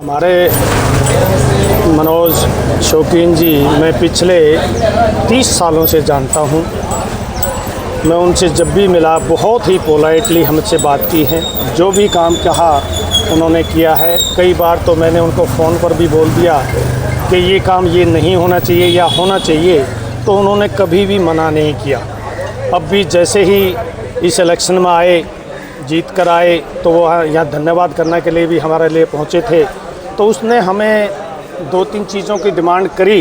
हमारे मनोज शौकीन जी मैं पिछले 30 सालों से जानता हूँ। मैं उनसे जब भी मिला बहुत ही पोलाइटली हमसे बात की है। जो भी काम कहा उन्होंने किया है। कई बार तो मैंने उनको फ़ोन पर भी बोल दिया कि ये काम ये नहीं होना चाहिए या होना चाहिए, तो उन्होंने कभी भी मना नहीं किया। अब भी जैसे ही इस इलेक्शन में आए, जीत कर आए, तो वो यहाँ धन्यवाद करने के लिए भी हमारे लिए पहुँचे थे। तो उसने हमें 2-3 चीज़ों की डिमांड करी।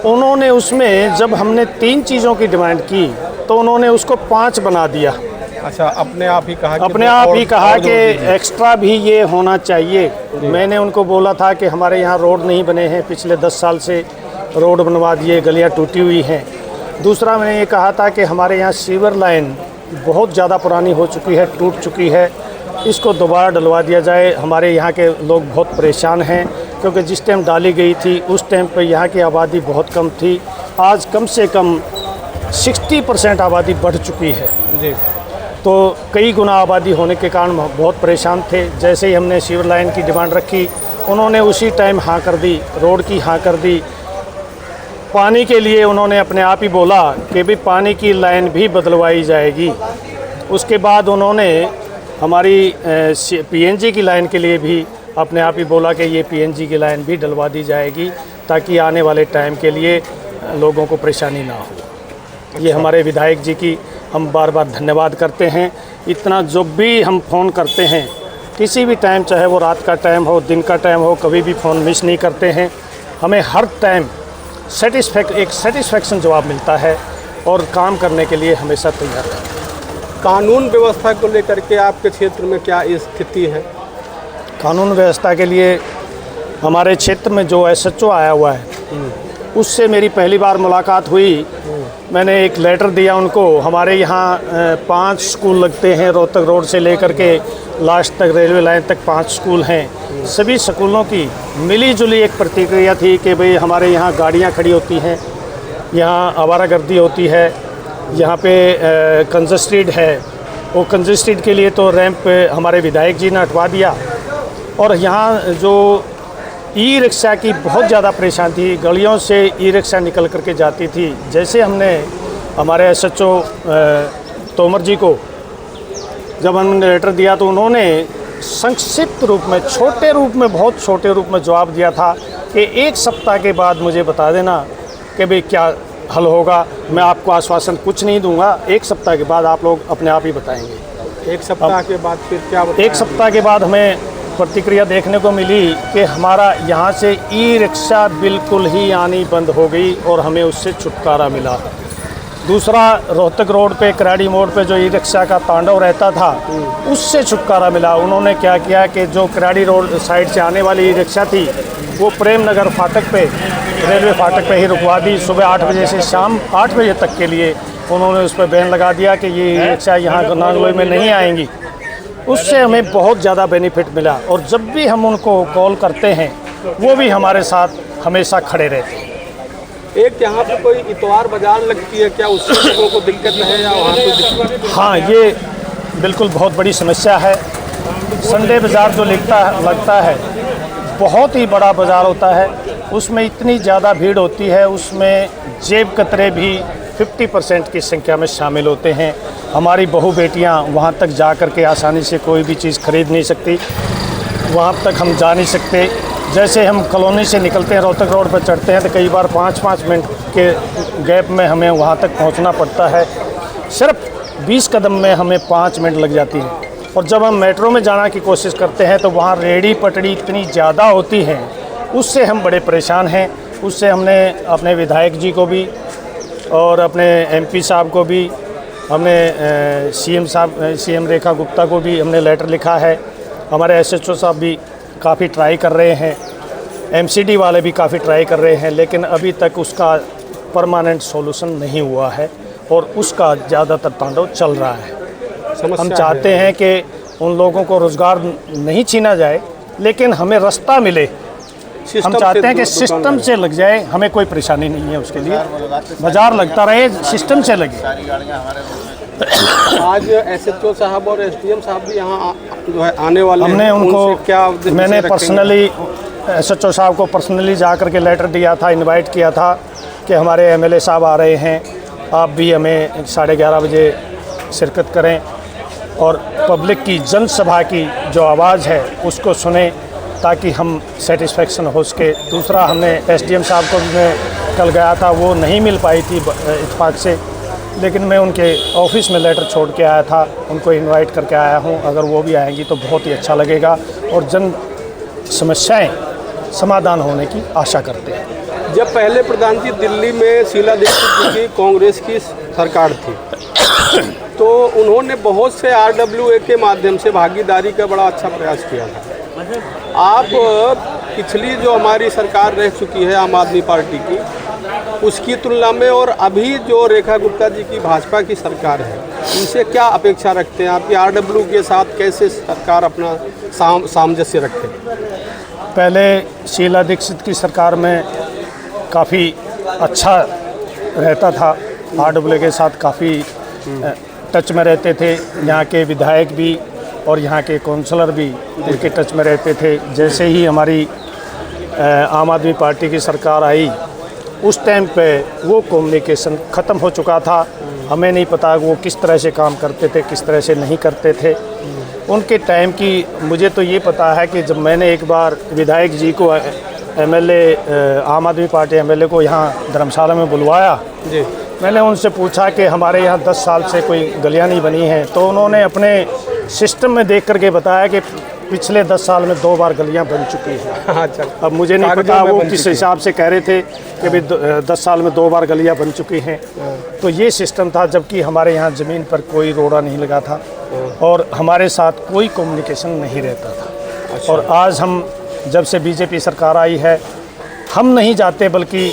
उन्होंने उसमें जब हमने 3 चीज़ों की डिमांड की तो उन्होंने उसको 5 बना दिया। अच्छा, अपने आप ही कहा कि एक्स्ट्रा भी ये होना चाहिए। मैंने उनको बोला था कि हमारे यहाँ रोड नहीं बने हैं, पिछले 10 साल से रोड बनवा दिए, गलियाँ टूटी हुई हैं। दूसरा मैंने ये कहा था कि हमारे यहाँ सीवर लाइन बहुत ज़्यादा पुरानी हो चुकी है, टूट चुकी है, इसको दोबारा डलवा दिया जाए। हमारे यहाँ के लोग बहुत परेशान हैं क्योंकि जिस टाइम डाली गई थी उस टाइम पर यहाँ की आबादी बहुत कम थी। आज कम से कम 60% आबादी बढ़ चुकी है जी। तो कई गुना आबादी होने के कारण बहुत परेशान थे। जैसे ही हमने सीवर लाइन की डिमांड रखी, उन्होंने उसी टाइम हाँ कर दी, रोड की हाँ कर दी। पानी के लिए उन्होंने अपने आप ही बोला कि भी पानी की लाइन भी बदलवाई जाएगी। उसके बाद उन्होंने हमारी पीएनजी की लाइन के लिए भी अपने आप ही बोला कि ये पीएनजी की लाइन भी डलवा दी जाएगी ताकि आने वाले टाइम के लिए लोगों को परेशानी ना हो। ये हमारे विधायक जी की हम बार बार धन्यवाद करते हैं। इतना जो भी हम फ़ोन करते हैं किसी भी टाइम, चाहे वो रात का टाइम हो, दिन का टाइम हो, कभी भी फ़ोन मिस नहीं करते हैं। हमें हर टाइम सेटिस्फैक्शन जवाब मिलता है और काम करने के लिए हमेशा तैयार है। कानून व्यवस्था को लेकर के आपके क्षेत्र में क्या स्थिति है? कानून व्यवस्था के लिए हमारे क्षेत्र में जो एसएचओ आया हुआ है उससे मेरी पहली बार मुलाकात हुई। मैंने एक लेटर दिया उनको। हमारे यहाँ 5 स्कूल लगते हैं, रोहतक रोड से लेकर के लास्ट तक रेलवे लाइन तक 5 स्कूल हैं। सभी स्कूलों की मिली जुली एक प्रतिक्रिया थी कि भाई हमारे यहाँ गाड़ियाँ खड़ी होती हैं, यहाँ आवारागर्दी होती है, यहाँ पे कंजस्टेड है। वो कंजस्टेड के लिए तो रैंप हमारे विधायक जी ने हटवा दिया। और यहाँ जो ई रिक्शा की बहुत ज़्यादा परेशानी थी, गलियों से ई रिक्शा निकल करके जाती थी। जैसे हमने हमारे एसएचओ तोमर जी को जब हमने लेटर दिया तो उन्होंने संक्षिप्त रूप में, बहुत छोटे रूप में जवाब दिया था कि 1 सप्ताह के बाद मुझे बता देना कि भाई क्या हल होगा। मैं आपको आश्वासन कुछ नहीं दूंगा, 1 सप्ताह के बाद आप लोग अपने आप ही बताएंगे। 1 सप्ताह के बाद फिर क्या बताएं? 1 सप्ताह के बाद हमें प्रतिक्रिया देखने को मिली कि हमारा यहाँ से ई रिक्शा बिल्कुल ही आनी बंद हो गई और हमें उससे छुटकारा मिला। दूसरा, रोहतक रोड पे कराड़ी मोड़ पे जो ई रिक्शा का तांडव रहता था उससे छुटकारा मिला। उन्होंने क्या किया कि जो कराड़ी रोड साइड से आने वाली ई रिक्शा थी वो प्रेम नगर फाटक पे, रेलवे फाटक पे ही रुकवा दी। सुबह 8 बजे से शाम 8 बजे तक के लिए उन्होंने उस पर बैन लगा दिया कि ये ई रिक्शा यहाँ नागलोई में नहीं आएंगी। उससे हमें बहुत ज़्यादा बेनिफिट मिला और जब भी हम उनको कॉल करते हैं वो भी हमारे साथ हमेशा खड़े रहते हैं। एक यहाँ पे कोई इतवार बाजार लगती है, क्या उससे लोगों को दिक्कत है या वहाँ पे दिक्कत? हाँ, ये बिल्कुल बहुत बड़ी समस्या है। संडे बाज़ार जो लगता है बहुत ही बड़ा बाज़ार होता है, उसमें इतनी ज़्यादा भीड़ होती है, उसमें जेब कतरे भी 50% की संख्या में शामिल होते हैं। हमारी बहू बेटियां वहां तक जा कर के आसानी से कोई भी चीज़ खरीद नहीं सकती, वहां तक हम जा नहीं सकते। जैसे हम कॉलोनी से निकलते हैं, रोहतक रोड पर चढ़ते हैं तो कई बार 5-5 मिनट के गैप में हमें वहां तक पहुंचना पड़ता है। सिर्फ 20 कदम में हमें 5 मिनट लग जाती हैं। और जब हम मेट्रो में जाने की कोशिश करते हैं तो वहाँ रेहड़ी पटड़ी इतनी ज़्यादा होती हैं, उससे हम बड़े परेशान हैं। उससे हमने अपने विधायक जी को भी और अपने एमपी साहब को भी, हमने सीएम रेखा गुप्ता को भी हमने लेटर लिखा है। हमारे एसएचओ साहब भी काफ़ी ट्राई कर रहे हैं, एमसीडी वाले भी काफ़ी ट्राई कर रहे हैं, लेकिन अभी तक उसका परमानेंट सॉल्यूशन नहीं हुआ है और उसका ज़्यादातर तांडव चल रहा है। हम चाहते हैं कि उन लोगों को रोज़गार नहीं छीना जाए, लेकिन हमें रास्ता मिले। हम चाहते हैं कि सिस्टम से लग जाए, हमें कोई परेशानी नहीं है उसके लिए। बाजार लगता रहे, सिस्टम से लगे। आज एसएचओ साहब और एसडीएम साहब भी यहाँ जो है आने वाले हमने हैं, उनको उनसे क्या विषय मैंने रखेंगे? पर्सनली एसएचओ साहब को पर्सनली जा कर के लेटर दिया था, इनवाइट किया था कि हमारे एमएलए साहब आ रहे हैं, आप भी हमें 11:30 बजे शिरकत करें और पब्लिक की जनसभा की जो आवाज़ है उसको सुने ताकि हम सेटिस्फेक्शन हो सके। दूसरा, हमने एसडीएम साहब को भी मैं कल गया था, वो नहीं मिल पाई थी इत्तेफाक से, लेकिन मैं उनके ऑफिस में लेटर छोड़ के आया था, उनको इनवाइट करके आया हूं। अगर वो भी आएंगी तो बहुत ही अच्छा लगेगा और जन समस्याएं समाधान होने की आशा करते हैं। जब पहले प्रधानमंत्री दिल्ली में शीला दीक्षित जी की कांग्रेस की सरकार थी तो उन्होंने बहुत से आरडब्ल्यूए के माध्यम से भागीदारी का बड़ा अच्छा प्रयास किया था। आप पिछली जो हमारी सरकार रह चुकी है आम आदमी पार्टी की, उसकी तुलना में और अभी जो रेखा गुप्ता जी की भाजपा की सरकार है, उनसे क्या अपेक्षा रखते हैं? आपकी आरडब्ल्यू के साथ कैसे सरकार अपना सामंजस्य रखे? पहले शीला दीक्षित की सरकार में काफ़ी अच्छा रहता था, आरडब्ल्यू के साथ काफ़ी टच में रहते थे। यहाँ के विधायक भी और यहाँ के काउंसलर भी उनके टच में रहते थे। जैसे ही हमारी आम आदमी पार्टी की सरकार आई, उस टाइम पे वो कम्युनिकेशन ख़त्म हो चुका था। हमें नहीं पता वो किस तरह से काम करते थे, किस तरह से नहीं करते थे। उनके टाइम की मुझे तो ये पता है कि जब मैंने एक बार विधायक जी को एमएलए आम आदमी पार्टी एमएलए को यहाँ धर्मशाला में बुलवाया जी, मैंने उनसे पूछा कि हमारे यहाँ 10 साल से कोई गलियाँ नहीं बनी हैं, तो उन्होंने अपने सिस्टम में देख करके बताया कि पिछले 10 साल में 2 बार गलियाँ बन चुकी हैं। अच्छा। अब मुझे नहीं पता वो किस हिसाब से कह रहे थे कि भाई 10 साल में 2 बार गलियाँ बन चुकी हैं। तो ये सिस्टम था, जबकि हमारे यहाँ ज़मीन पर कोई रोड़ा नहीं लगा था और हमारे साथ कोई कम्युनिकेशन नहीं रहता था। अच्छा। और आज हम जब से बीजेपी सरकार आई है, हम नहीं जाते बल्कि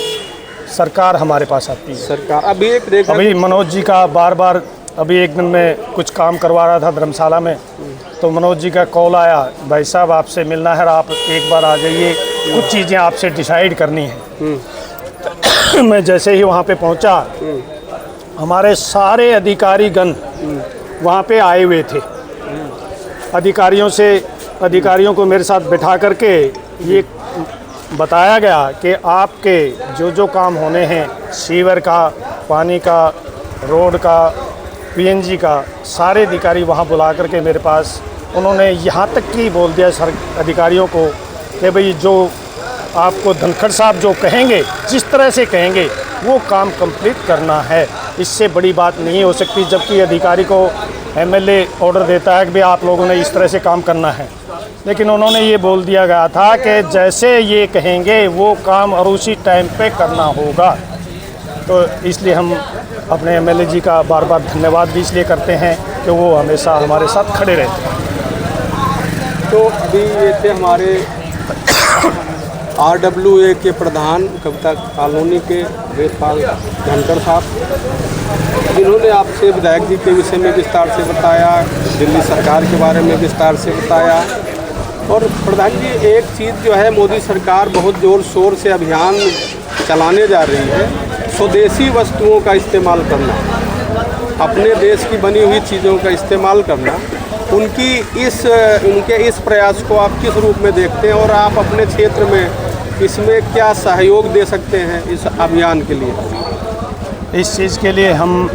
सरकार हमारे पास आती है। सरकार अभी मनोज जी का बार अभी एक दिन मैं कुछ काम करवा रहा था धर्मशाला में, तो मनोज जी का कॉल आया, भाई साहब आपसे मिलना है, आप एक बार आ जाइए, कुछ चीज़ें आपसे डिसाइड करनी है। मैं जैसे ही वहाँ पे पहुँचा, हमारे सारे अधिकारीगण वहाँ पे आए हुए थे। अधिकारियों को मेरे साथ बिठा करके ये बताया गया कि आपके जो काम होने हैं, सीवर का, पानी का, रोड का, पीएनजी का, सारे अधिकारी वहाँ बुला करके मेरे पास उन्होंने यहाँ तक कि बोल दिया सर अधिकारियों को कि भाई जो आपको धनखड़ साहब जो कहेंगे, जिस तरह से कहेंगे वो काम कंप्लीट करना है, इससे बड़ी बात नहीं हो सकती। जबकि अधिकारी को एमएलए ऑर्डर देता है कि भाई आप लोगों ने इस तरह से काम करना है, लेकिन उन्होंने ये बोल दिया गया था कि जैसे ये कहेंगे वो काम और उसी टाइम पे करना होगा। तो इसलिए हम अपने एमएलए जी का बार बार धन्यवाद भी इसलिए करते हैं कि वो हमेशा हमारे साथ खड़े रहते हैं। तो अभी ये थे हमारे आरडब्ल्यूए के प्रधान कविता कॉलोनी के वेदपाल धनखड़ साहब, जिन्होंने आपसे विधायक जी के विषय में विस्तार से बताया, दिल्ली सरकार के बारे में विस्तार से बताया। और प्रधान जी, एक चीज़ जो है, मोदी सरकार बहुत ज़ोर शोर से अभियान चलाने जा रही है, स्वदेशी वस्तुओं का इस्तेमाल करना, अपने देश की बनी हुई चीज़ों का इस्तेमाल करना। उनके इस प्रयास को आप किस रूप में देखते हैं और आप अपने क्षेत्र में इसमें क्या सहयोग दे सकते हैं इस अभियान के लिए? इस चीज़ के लिए हम